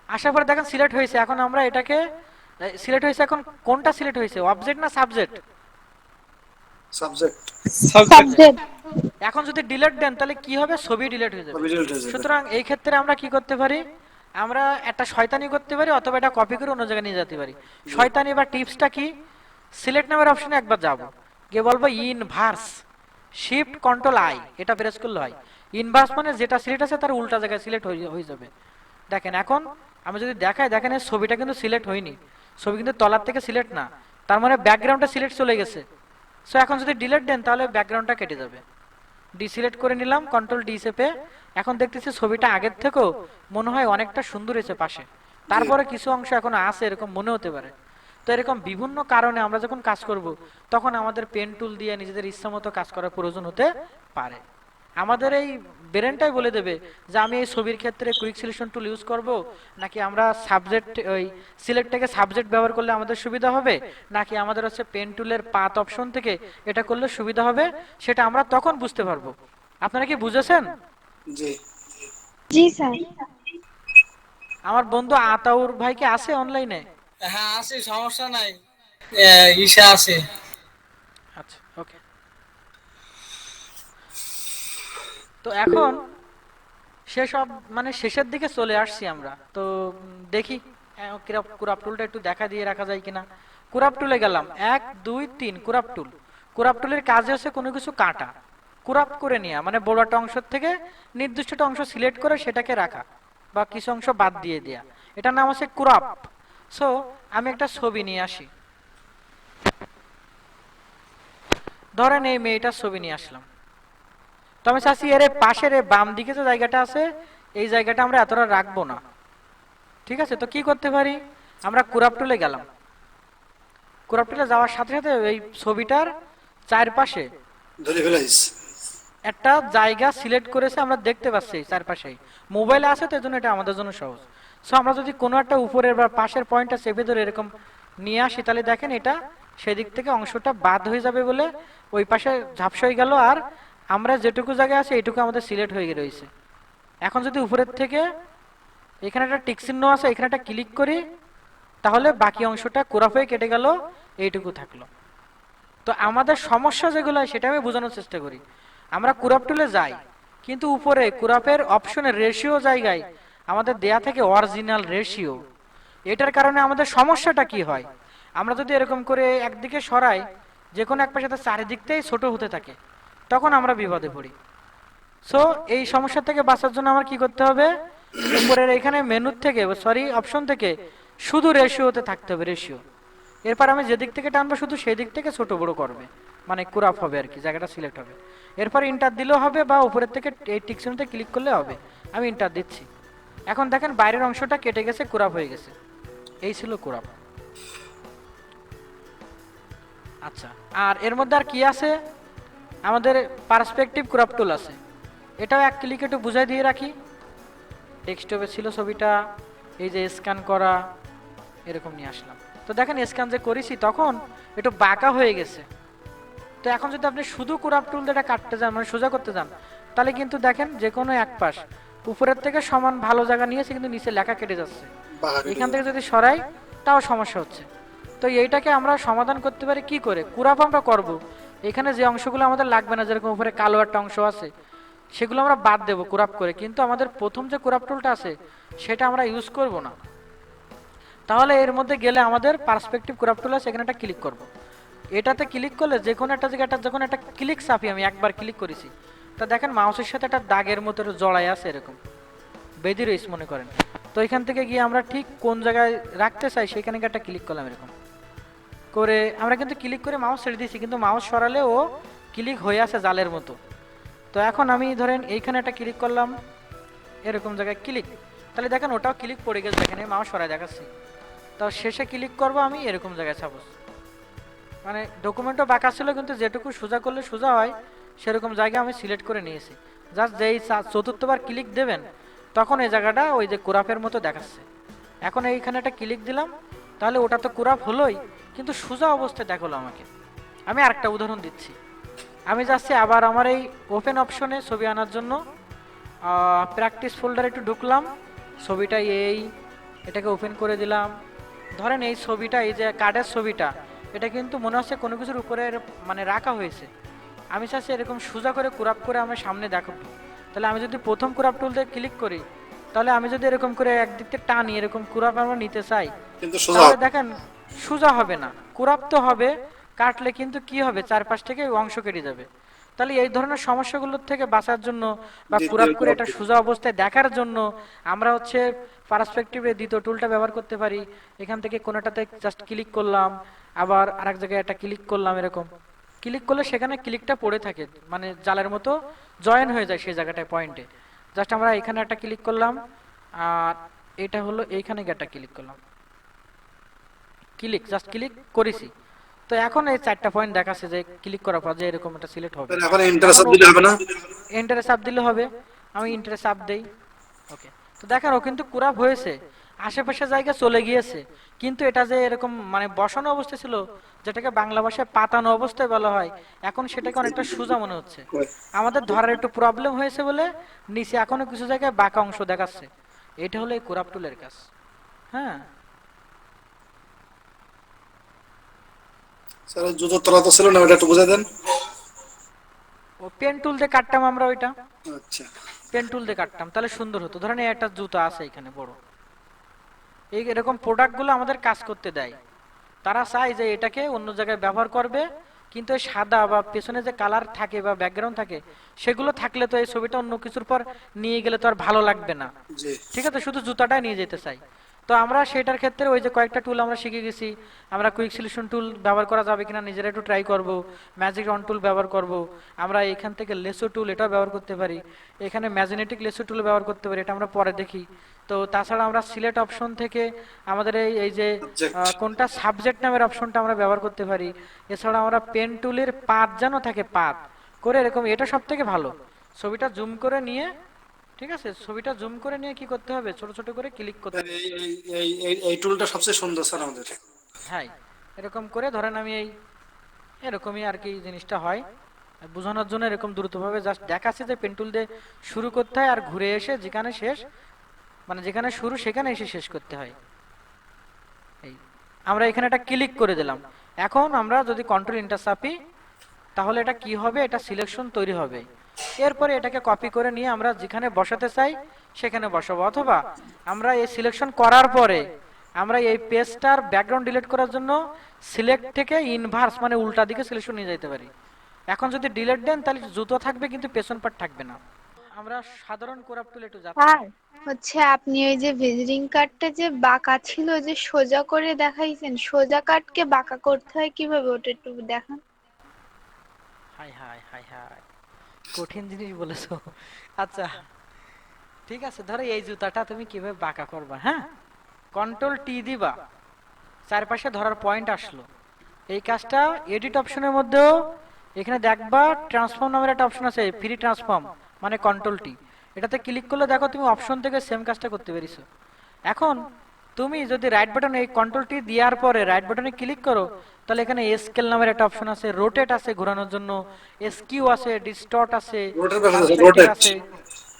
আসার পরে দেখেন সিলেক্ট হয়েছে। এখন আমরা এটাকে সিলেক্ট হয়েছে, এখন কোনটা সিলেক্ট হয়েছে, অবজেক্ট না সাবজেক্ট? সাবজেক্ট। সাবজেক্ট। সাবজেক্ট। এখন যদি ডিলিট দেন তাহলে কি হবে, ছবি ডিলিট হয়ে যাবে। ডিলিট হয়ে যাবে। সুতরাং এই ক্ষেত্রে আমরা কি করতে পারি, আমরা একটা শয়তানি করতে পারি, অথবা এটা কপি করে অন্য জায়গায় নিয়ে যেতে পারি। শয়তানি বা টিপসটা কি, সিলেক্ট নামের অপশনে একবার যাব, গিয়ে বলবো ইনভার্স, শিফট কন্ট্রোল আই, এটা প্রেস করলে হয়। ইনভার্স মানে যেটা সিলেক্ট আছে তার উল্টা জায়গায় সিলেক্ট হয়ে যাবে। দেখেন এখন আমি যদি দেখাই, দেখেন এই ছবিটা কিন্তু সিলেক্ট হয়নি, ছবি কিন্তু তলার থেকে সিলেক্ট না, তার মানে ব্যাকগ্রাউন্ডটা সিলেক্ট চলে গেছে। সো এখন যদি ডিলিট দেন তাহলে ব্যাকগ্রাউন্ডটা কেটে যাবে। ডিসিলেক্ট করে নিলাম কন্ট্রোল ডি চেপে, এখন দেখতেছি ছবিটা আগের থেকেও মনে হয় অনেকটা সুন্দর হয়েছে পাশে। তারপরে কিছু অংশ এখনো আছে এরকম মনে হতে পারে। তো এরকম বিভিন্ন কারণে আমরা যখন কাজ করব, তখন আমাদের পেন টুল দিয়ে নিজেদের ইচ্ছা মতো কাজ করার প্রয়োজন হতে পারে। আমাদের এই ব্রেনটাই বলে দেবে যে আমি এই ছবির ক্ষেত্রে কুইক সিলেকশন টুল ইউজ করব, নাকি আমরা সাবজেক্ট ওই সিলেক্ট থেকে সাবজেক্ট ব্যবহার করলে আমাদের সুবিধা হবে, নাকি আমাদের হচ্ছে পেন টুলের পাথ অপশন থেকে এটা করলে সুবিধা হবে, সেটা আমরা তখন বুঝতে পারবো। আপনারা কি বুঝেছেন? জি জি স্যার। আমার বন্ধু আতাউর ভাই কি আছে অনলাইনে? হ্যাঁ আছে, সমস্যা নাই। ইসে আছে। আচ্ছা, ওকে। তো এখন সেসব মানে শেষের দিকে চলে আসছি আমরা তো। দেখি কুরাপ টুলটা একটু দেখা দিয়ে রাখা যায় কিনা। কুরাপ টুলে গেলাম, 1 2 3 কুরাপ টুল। কুরাপ টুলের কাজে হচ্ছে কোনো কিছু কাটা, কুরাপ করে নেওয়া, মানে বড় একটা অংশ থেকে নির্দিষ্ট একটা অংশ সিলেক্ট করে সেটাকে রাখা, বা কিছু অংশ বাদ দিয়ে দেয়া, এটার নাম হচ্ছে কুরাপ। সো আমি একটা ছবি নিয়ে আসি, ধরেন এই মেয়েটার ছবি নিয়ে আসলাম। তো আমি চাচ্ছি এর পাশের বাম দিকে যে জায়গাটা আছে, এই জায়গাটা আমরা এতটা রাখবো না। ঠিক আছে, তো কি করতে পারি, আমরা কুরাপ টুলে গেলাম। কুরাপ টুলে যাওয়ার সাথে সাথে এই ছবিটার চারপাশে ধরে ফেলাইস। একটা জায়গা সিলেক্ট করেছে, আমরা দেখতে পাচ্ছি চারপাশে। মোবাইলে আছে তো এই জন্য এটা আমাদের জন্য সহজ। সো আমরা যদি কোনো একটা উপরের বা পাশের পয়েন্টটা চেপে ধরে এরকম নিয়ে আসি, তাহলে দেখেন এটা সেদিক থেকে অংশটা বাদ হয়ে যাবে বলে ওই পাশে ঝাপসা হয়ে গেল, আর আমরা যেটুকু জায়গায় আছে এইটুকু আমাদের সিলেক্ট হয়ে রয়েছে। এখন যদি উপরের থেকে এখানে একটা টিক চিহ্ন আছে, এখানে একটা ক্লিক করি, তাহলে বাকি অংশটা ক্রপ হয়ে কেটে গেল, এইটুকু থাকলো। তো আমাদের সমস্যা যেগুলো হয় সেটা আমি বোঝানোর চেষ্টা করি। আমরা ক্রপ টুলে যাই, কিন্তু উপরে ক্রপের অপশনের রেশিও জায়গায় আমাদের দেয়া থেকে অরিজিনাল রেশিও। এটার কারণে আমাদের সমস্যাটা কি হয়, আমরা যদি এরকম করে একদিকে সরাই, যে কোনো এক পাশে চারিদিকটাই ছোট হতে থাকে, তখন আমরা বিপদে পড়ি। সো এই সমস্যা থেকে বাঁচার জন্য আমার কি করতে হবে, উপরের এখানে মেনু থেকে অপশন থেকে শুধু রেশিওতে থাকতে হবে, রেশিও। এরপর আমি যেদিক থেকে টানবো শুধু সেই দিক থেকে ছোট বড় করবে, মানে ক্রপ হবে আর কি, জায়গাটা সিলেক্ট হবে। এরপর ইন্টার দিলেও হবে, বা উপরের থেকে এই টিক চিহ্নতে ক্লিক করলে হবে। আমি ইন্টার দিচ্ছি, এখন দেখেন বাইরের অংশটা কেটে গেছে, ক্রপ হয়ে গেছে। এই ছিল ক্রপ। আচ্ছা, আর এর মধ্যে আর কি আছে, আমাদের পার্সপেক্টিভ ক্রপ টুল আছে। এটাও এক ক্লিক একটু বুঝাই দিয়ে রাখি। ডেস্কটপে ছিল ছবিটা, এই যে স্ক্যান করা, এরকম নিয়ে আসলাম। তো দেখেন স্ক্যান যে করেছি তখন একটু বাঁকা হয়ে গেছে। তো এখন যদি আপনি শুধু ক্রপ টুল দিয়ে এটা কাটতে যান, মানে সোজা করতে যান, তাহলে কিন্তু দেখেন যে কোনো এক পাশ উপরের থেকে সমান ভালো জায়গা নিয়েছে, কিন্তু নিচে লেখা কেটে যাচ্ছে। এখান থেকে যদি সরাই তাও সমস্যা হচ্ছে। তো এইটাকে আমরা সমাধান করতে পারি কি করে, ক্রপ আমরা করব, এখানে যে অংশগুলো আমাদের লাগবে না, যেরকম উপরে কালো একটা অংশ আছে, সেগুলো আমরা বাদ দেবো ক্রপ করে, কিন্তু আমাদের প্রথম যে ক্রপ টুলটা আছে সেটা আমরা ইউজ করব না। তাহলে এর মধ্যে গেলে আমাদের পার্সপেক্টিভ ক্রপ টুল আছে, এখানে একটা ক্লিক করব। এটাতে ক্লিক করলে যে কোনো একটা জায়গাটা যখন একটা ক্লিক চাপি, আমি একবার ক্লিক করেছি, তা দেখেন মাউসের সাথে একটা দাগের মতো জড়াই আছে, এরকম বেদি রয়েছে মনে করেন। তো এখান থেকে গিয়ে আমরা ঠিক কোন জায়গায় রাখতে চাই সেখানে একটা ক্লিক করলাম, এরকম করে আমরা কিন্তু ক্লিক করে মাউস ছেড়ে দিয়েছি, কিন্তু মাউস সরালে ও ক্লিক হয়ে আছে জালের মতো। তো এখন আমি ধরেন এইখানে একটা ক্লিক করলাম, এরকম জায়গায় ক্লিক, তাহলে দেখেন ওটাও ক্লিক পড়ে গেছে, দেখেন এই মাউস সরাই দেখাচ্ছি। তো শেষে ক্লিক করব আমি এরকম জায়গায়, সাপোজ মানে ডকুমেন্টও বাঁকা ছিল, কিন্তু যেটুকু সোজা করলে সোজা হয় সেরকম জায়গা আমি সিলেক্ট করে নিয়েছি। জাস্ট যেই চতুর্থবার ক্লিক দেবেন তখন এই জায়গাটা ওই যে কুরাপের মতো দেখাচ্ছে। এখন এইখানে একটা ক্লিক দিলাম, তাহলে ওটা তো কুরাপ হলোই, কিন্তু সোজা অবস্থায় দেখালো আমাকে। আমি আরেকটা উদাহরণ দিচ্ছি। আমি যাচ্ছি আবার আমার এই ওপেন অপশনে ছবি আনার জন্য, প্র্যাকটিস ফোল্ডারে একটু ঢুকলাম, ছবিটা এটাকে ওপেন করে দিলাম। ধরেন এই ছবিটা, এই যে কার্ডের ছবিটা, এটা কিন্তু মনে হচ্ছে কোনো কিছুর উপরে মানে রাখা হয়েছে। আমি চাচ্ছি এরকম সোজা করে ক্রপ করে আমার সামনে দেখাবো। তাহলে আমি যদি প্রথম ক্রপ টুল দিয়ে ক্লিক করি, তাহলে আমি যদি এরকম করে একদিক থেকে টানি, এরকম ক্রপ আমরা নিতে চাই, কিন্তু সোজা তাহলে দেখেন সোজা হবে না, ক্রপ তো হবে, কাটলে কিন্তু কি হবে, চারপাশ থেকে অংশ কেটে যাবে। তাহলে এই ধরনের সমস্যাগুলোর থেকে বাঁচার জন্য বা ক্রপ করে এটা সোজা অবস্থায় দেখার জন্য আমরা হচ্ছে পার্সপেক্টিভের দ্বিতীয় টুলটা ব্যবহার করতে পারি। এখান থেকে কোনোটাতে জাস্ট ক্লিক করলাম, আবার আরেক জায়গায় একটা ক্লিক করলাম, এরকম ক্লিক করলে সেখানে ক্লিকটা পড়ে থাকে, মানে জালের মতো জয়েন হয়ে যায় সেই জায়গাটায় পয়েন্টে। জাস্ট আমরা এখানে একটা ক্লিক করলাম, আর এটা হলো এইখানে গিয়ে একটা ক্লিক করলাম, জাস্ট ক্লিক করেছি। তো এখন এই চারটা পয়েন্ট দেখাচ্ছে যে ক্লিক করার পর যে এরকম একটা সিলেক্ট হবে। এখন ইন্টারেস্ট দিলে হবে না, এন্টারে চাপ দিলে হবে। আমি এন্টারে চাপ দেই, ওকে। তো দেখেন ও কিন্তু কুরাপ হয়েছে, আশেপাশে জায়গা চলে গিয়েছে, কিন্তু এটা যে এরকম মানে বসানো অবস্থা ছিল, যেটাকে বাংলা ভাষায় পাতানো অবস্থায় বলা হয়, এখন সেটাকে অনেকটা সোজা মনে হচ্ছে। আমাদের ধরার একটু প্রবলেম হয়েছে বলে নিচে এখনো কিছু জায়গায় বাঁকা অংশ দেখাচ্ছে। এটা হলো এই কুরাপ টুলের কাজ। হ্যাঁ স্যার জুতোর তলা তো ছিল না, ওটা একটু বুঝাই দেন। ও পেন টুল দিয়ে কাটতাম আমরা ওইটা, আচ্ছা, পেন টুল দিয়ে কাটতাম, তাহলে সুন্দর হতো। ধরেন এই একটা জুতা আছে এখানে বড়, এই এরকম প্রোডাক্টগুলো আমাদের কাজ করতে দেয়। তারা চায় যে এটাকে অন্য জায়গায় ব্যবহার করবে, কিন্তু এই সাদা বা পেছনে যে কালার থাকে বা ব্যাকগ্রাউন্ড থাকে, সেগুলো থাকলে তো এই ছবিটা অন্য কিছুর পর নিয়ে গেলে তো আর ভালো লাগবে না। জি ঠিক আছে, শুধু জুতাটাই নিয়ে যেতে চাই। তো আমরা সেটার ক্ষেত্রে ওই যে কয়েকটা টুল আমরা শিখে গেছি। আমরা কুইক সলিউশন টুল ব্যবহার করা যাবে কিনা নিজেরা একটু ট্রাই করব, ম্যাজিক অন টুল ব্যবহার করব, আমরা এখান থেকে লেসো টুল এটাও ব্যবহার করতে পারি, এখানে ম্যাজনেটিক লেসো টুল ব্যবহার করতে পারি, এটা আমরা পরে দেখি। তো তাছাড়া আমরা সিলেক্ট অপশন থেকে আমাদের এই যে কোনটা সাবজেক্ট নামের অপশনটা আমরা ব্যবহার করতে পারি। এছাড়া আমরা পেন টুলের পাত যেন থাকে, পাত করে এরকম, এটা সব থেকে ভালো। ছবিটা জুম করে নিয়ে, ঠিক আছে, ছবিটা জুম করে নিয়ে কি করতে হবে, ছোট ছোট করে ক্লিক করতে হবে। এই টুলটা সবচেয়ে সুন্দর স্যার আমাদের। হ্যাঁ, এরকম করে ধরেন আমি এরকমই আর কি জিনিসটা হয়। বোঝানোর জন্য এরকম দ্রুতভাবে জাস্ট দেখাচ্ছে যে পেন টুল দিয়ে শুরু করতে হয়, আর ঘুরে এসে যেখানে শেষ মানে যেখানে শুরু সেখানে এসে শেষ করতে হয়। এই আমরা এখানে একটা ক্লিক করে দিলাম। এখন আমরা যদি কন্ট্রোল এন্টার চাপি তাহলে এটা কি হবে, এটা সিলেকশন তৈরি হবে। এরপরে এটাকে কপি করে নিয়ে আমরা যেখানে বসাতে চাই সেখানে বসাবো, অথবা আমরা এই সিলেকশন করার পরে আমরা এই পেজটার ব্যাকগ্রাউন্ড ডিলিট করার জন্য সিলেক্ট থেকে ইনভার্স মানে উল্টা দিকে সিলেকশন নিয়ে যেতে পারি। এখন যদি ডিলিট দেন তাহলে জুতো থাকবে কিন্তু পেছন পার্ট থাকবে না। আমরা সাধারণ কোরাপ টুল একটু যাচ্ছি। স্যার হচ্ছে আপনি ওই যে ভিজিটিং কার্ডটা যে বাঁকা ছিল যে সোজা করে দেখাইছেন, সোজা কার্ডকে বাঁকা করতে হয় কিভাবে ওটা একটু দেখান। হাই হাই হাই হাই, কঠিন জিনিস বলেছো। আচ্ছা ঠিক আছে, ধরো এই জুতাটা তুমি কিভাবে বাঁকা করবা। হ্যাঁ, কন্ট্রোল টি দিবা, চারপাশে ধরার পয়েন্ট আসলো। এই কাজটা এডিট অপশনের মধ্যেও এখানে দেখবা ট্রান্সফর্ম নামের একটা অপশন আছে, ফ্রি ট্রান্সফর্ম মানে কন্ট্রোল টি। এটাতে ক্লিক করলে দেখো তুমি অপশন থেকে সেম কাজটা করতে পেরেছো। এখন তুমি যদি রাইট বাটন এই কন্ট্রোল টি দেওয়ার পরে রাইট বাটনে ক্লিক করো তাহলে এখানে স্কেল নামের একটা অপশন আছে, রোটেট আছে ঘোরানোর জন্য, এসকিউ আছে, ডিস্টর্ট আছে, রোটেট দেখা যাচ্ছে, পার্সপেক্টিভ রোটেট। আছে।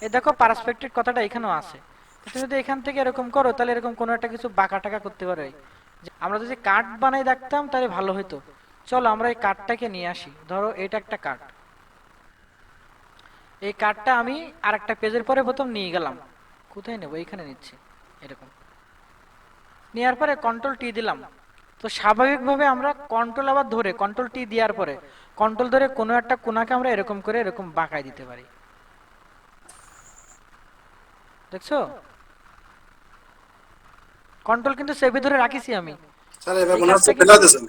এই দেখো পার্সপেক্টিভ কথাটা এখানেও আছে। তুমি যদি এখান থেকে এরকম করো তাহলে এরকম কোনো একটা কিছু বাঁকা টাকা করতে পারে। আমরা যদি কার্ড বানাই দেখতাম তাহলে ভালো হতো। চলো আমরা এই কার্ডটাকে নিয়ে আসি। ধরো এটা একটা কার্ড, এই কার্ডটা আমি আরেকটা পেজের পরে প্রথম নিয়ে গেলাম। কোথায় নেব, এইখানে নিচ্ছি। এরকম নেওয়ার পরে কন্ট্রোল টি দিলাম। তো স্বাভাবিকভাবে আমরা কন্ট্রোল আবার ধরে কন্ট্রোল টি দেওয়ার পরে কন্ট্রোল ধরে কোনো একটা কোণাকে আমরা এরকম করে এরকম বাঁকাই দিতে পারি। দেখছো, কন্ট্রোল কিন্তু সেভে ধরে রাখিছি আমি। স্যার এবার এই মনে হচ্ছে কাজটা ফেলা কিন্তু দিয়েছেন।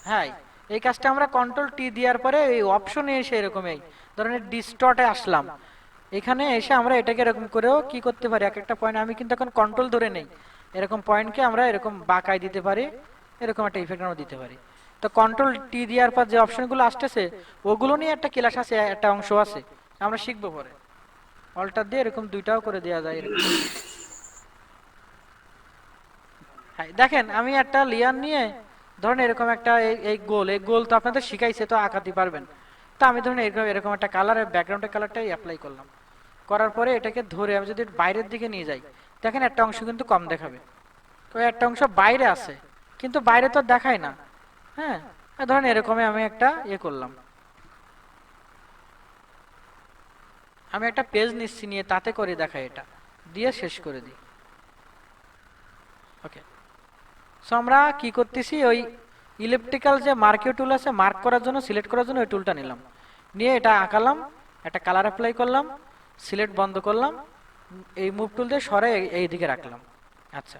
হ্যাঁ, এই কাজটা আমরা কন্ট্রোল টি দেওয়ার পরে এই অপশনে এসে এরকম এই ধরনের ডিস্টর্টে আসলাম। এখানে এসে আমরা এটাকে এরকম করেও কি করতে পারি, এক একটা পয়েন্ট আমি কিন্তু এখন কন্ট্রোল ধরে নেই, এরকম পয়েন্টকে আমরা এরকম বাঁকাই দিতে পারি, এরকম একটা ইফেক্ট আমরা দিতে পারি। তো কন্ট্রোল টি দেওয়ার পর যে অপশনগুলো আসতেছে ওগুলো নিয়ে একটা ক্লাস আছে, একটা অংশ আছে, আমরা শিখবো পরে। অল্টার দিয়ে এরকম দুইটাও করে দেওয়া যায় এরকম। হ্যাঁ দেখেন, আমি একটা লেয়ার নিয়ে ধরেন এরকম একটা এই গোল, এই গোল তো আপনাদের শিখাইছে তো আঁকাতে পারবেন। তো আমি ধরেন এরকম এরকম একটা কালারের ব্যাকগ্রাউন্ডের কালারটাই অ্যাপ্লাই করলাম। করার পরে এটাকে ধরে আমি যদি বাইরের দিকে নিয়ে যাই দেখেন একটা অংশ কিন্তু কম দেখাবে, তো একটা অংশ বাইরে আছে কিন্তু বাইরে তো দেখায় না। হ্যাঁ, ধরেন এরকমই আমি একটা করলাম, আমি একটা পেজ নিচ্ছি নিয়ে তাতে করে দেখাই, এটা দিয়ে শেষ করে দিই। ওকে, সো আমরা কি করতেছি, ওই ইলেকট্রিক্যাল যে মার্কিও টুল আছে মার্ক করার জন্য সিলেক্ট করার জন্য ওই টুলটা নিলাম, নিয়ে এটা আঁকালাম, একটা কালার অ্যাপ্লাই করলাম, সিলেক্ট বন্ধ করলাম, এই মুভ টুল দিয়ে সরে এই দিকে রাখলাম। আচ্ছা,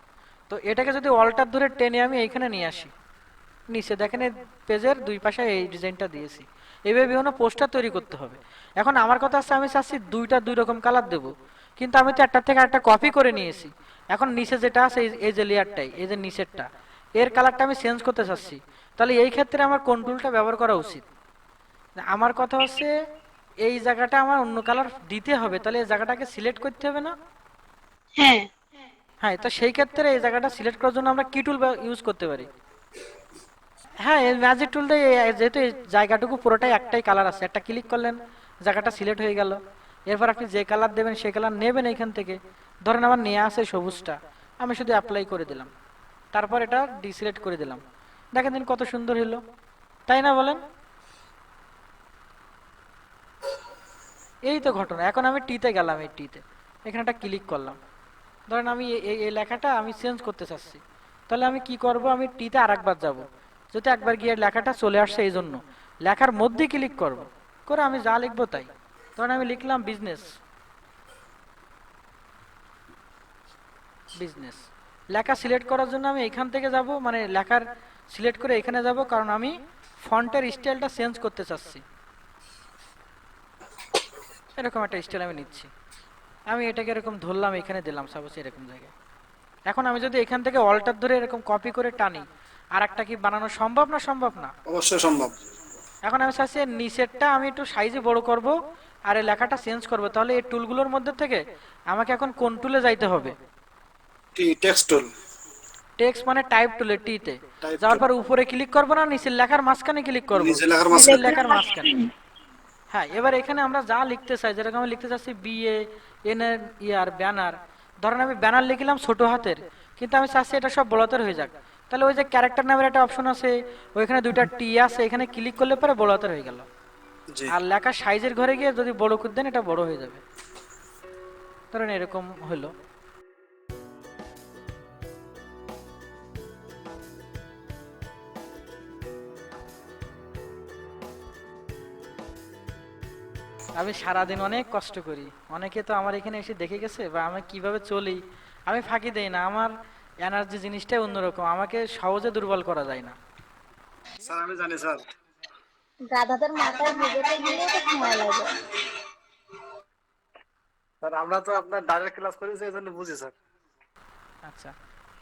তো এটাকে যদি অল্টার ধরে টেনে আমি এইখানে নিয়ে আসি, নিচে দেখেন এই পেজের দুই পাশে এই ডিজাইনটা দিয়েছি। এইভাবে বিভিন্ন পোস্টার তৈরি করতে হবে। এখন আমার কথা আছে আমি চাচ্ছি দুইটা দুই রকম কালার দেব, কিন্তু আমি তো একটার থেকে একটা কপি করে নিয়েছি। এখন নিচে যেটা আছে এই যে লেয়ারটাই, এই যে নিচেরটা, এর কালারটা আমি চেঞ্জ করতে চাচ্ছি, তাহলে এই ক্ষেত্রে আমার কোন টুলটা ব্যবহার করা উচিত? আমার কথা হচ্ছে এই জায়গাটা আমার অন্য কালার দিতে হবে, তাহলে এই জায়গাটাকে সিলেক্ট করতে হবে না? হ্যাঁ হ্যাঁ, তো সেই ক্ষেত্রে এই জায়গাটা সিলেক্ট করার জন্য আমরা কি টুল ইউজ করতে পারি? হ্যাঁ, এই ম্যাজিক টুল দিয়ে যেহেতু এই জায়গাটুকু পুরোটাই একটাই কালার আছে, একটা ক্লিক করলেন জায়গাটা সিলেক্ট হয়ে গেল। এরপর আপনি যে কালার দেবেন সেই কালার নেবেন এইখান থেকে। ধরেন আমার নিয়ে আসে সবুজটা, আমি শুধু অ্যাপ্লাই করে দিলাম, তারপর এটা ডিসিলেক্ট করে দিলাম। দেখেন দিন কত সুন্দর হলো, তাই না বলেন? এই তো ঘটনা। এখন আমি টিতে গেলাম, এই টিতে এখানে একটা ক্লিক করলাম, ধরেন আমি এই লেখাটা আমি চেঞ্জ করতে চাচ্ছি, তাহলে আমি কি করব, আমি টিতে আরেকবার যাব, যদি একবার গিয়ে লেখাটা চলে আসছে এই জন্য লেখার মধ্যে ক্লিক করব, করে আমি যা লিখবো তাই। ধরেন আমি লিখলাম বিজনেস, বিজনেস লেখা সিলেক্ট করার জন্য আমি এখান থেকে যাব, মানে লেখার সিলেক্ট করে এখানে যাব, কারণ আমি ফন্টের স্টাইলটা চেঞ্জ করতে চাচ্ছি। এরকম একটা স্টাইল আমি নিচ্ছি, আমি এটাকে এরকম ধরলাম, এখানে দিলাম সাপোজ এরকম জায়গায়। এখন আমি যদি এখান থেকে অল্টার ধরে এরকম কপি করে টানি, আর একটা কি বানানো সম্ভব না? সম্ভব না? অবশ্যই সম্ভব। এখন আমি চাচ্ছি নিচেরটা আমি একটু সাইজে বড় করব আর এই লেখাটা চেঞ্জ করব, তাহলে এই টুলগুলোর মধ্যে থেকে আমাকে এখন কোন টুলে যাইতে হবে? Text tool. টেক্সট মানে টাইপ টুলে, টিতে Type যাওয়ার tool। পর উপরে ক্লিক করব না নিচের লেখার মাঝখানে ক্লিক করব? নিচে লেখার নিচের মাঝখানে। লেখার মাঝখানে। হ্যাঁ, এবার এখানে আমরা যা লিখতে চাই, যেরকম আমি লিখতে চাচ্ছি বিএ এন ইয়ার ব্যানার, ধরেন আমি ব্যানার লিখলাম ছোট হাতের, কিন্তু আমি চাচ্ছি এটা সব বড় হাতের হয়ে যাক, তাহলে ওই যে ক্যারেক্টার নামের একটা অপশন আছে, ওইখানে দুইটা টি আছে, এখানে ক্লিক করলে পরে বড় হাতের হয়ে গেল। জি আর লেখা সাইজের ঘরে গিয়ে যদি বড় করে দেন এটা বড় হয়ে যাবে। ধরেন এরকম হলো। আমি সারাদিন অনেক কষ্ট করি, অনেকে তো আমার এখানে এসে দেখে গেছে বা আমি কিভাবে চলি, আমি ফাঁকি দেই না। আমার এনার্জি জিনিসটাই অন্যরকম, আমাকে সহজে দুর্বল করা যায় না। স্যার আমি জানি স্যার। গাধাদের মাথায় ঢুকতে গেলে তো সময় লাগে। স্যার আমরা তো আপনার ডাইরেক্ট ক্লাস করেছি এই জন্য বুঝি স্যার। আচ্ছা,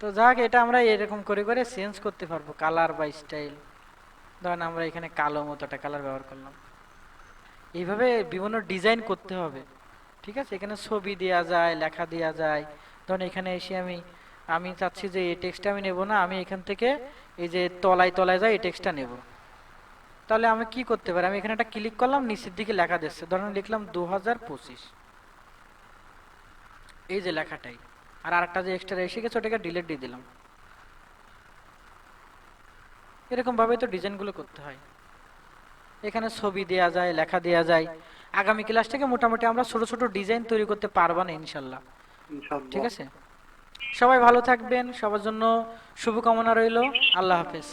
তো যাক, এটা আমরা এরকম করে করে চেঞ্জ করতে পারবো, কালার বা স্টাইল। ধরেন আমরা এখানে কালো মতো একটা কালার ব্যবহার করলাম, এইভাবে বিভিন্ন ডিজাইন করতে হবে। ঠিক আছে, এখানে ছবি দেওয়া যায়, লেখা দেওয়া যায়। ধরেন এখানে এসে আমি আমি চাচ্ছি যে এই টেক্সটটা আমি নেব না, আমি এখান থেকে এই যে তলায় তলায় যাই এই টেক্সটটা নেব। তাহলে আমি কি করতে পারি, আমি এখানে একটা ক্লিক করলাম, নিচের দিকে লেখা দিচ্ছে, ধরেন লিখলাম 2025, এই যে লেখাটাই। আর আরেকটা যে এক্সট্রা এসে গেছে ওটাকে ডিলিট দিয়ে দিলাম। এরকম ভাবে তো ডিজাইনগুলো করতে হয়। এখানে ছবি দেয়া যায়, লেখা দেয়া যায়। আগামী ক্লাস থেকে মোটামুটি আমরা ছোট ছোট ডিজাইন তৈরি করতে পারবো না ইনশাল্লাহ। ঠিক আছে, সবাই ভালো থাকবেন, সবার জন্য শুভকামনা রইল। আল্লাহ হাফেজ।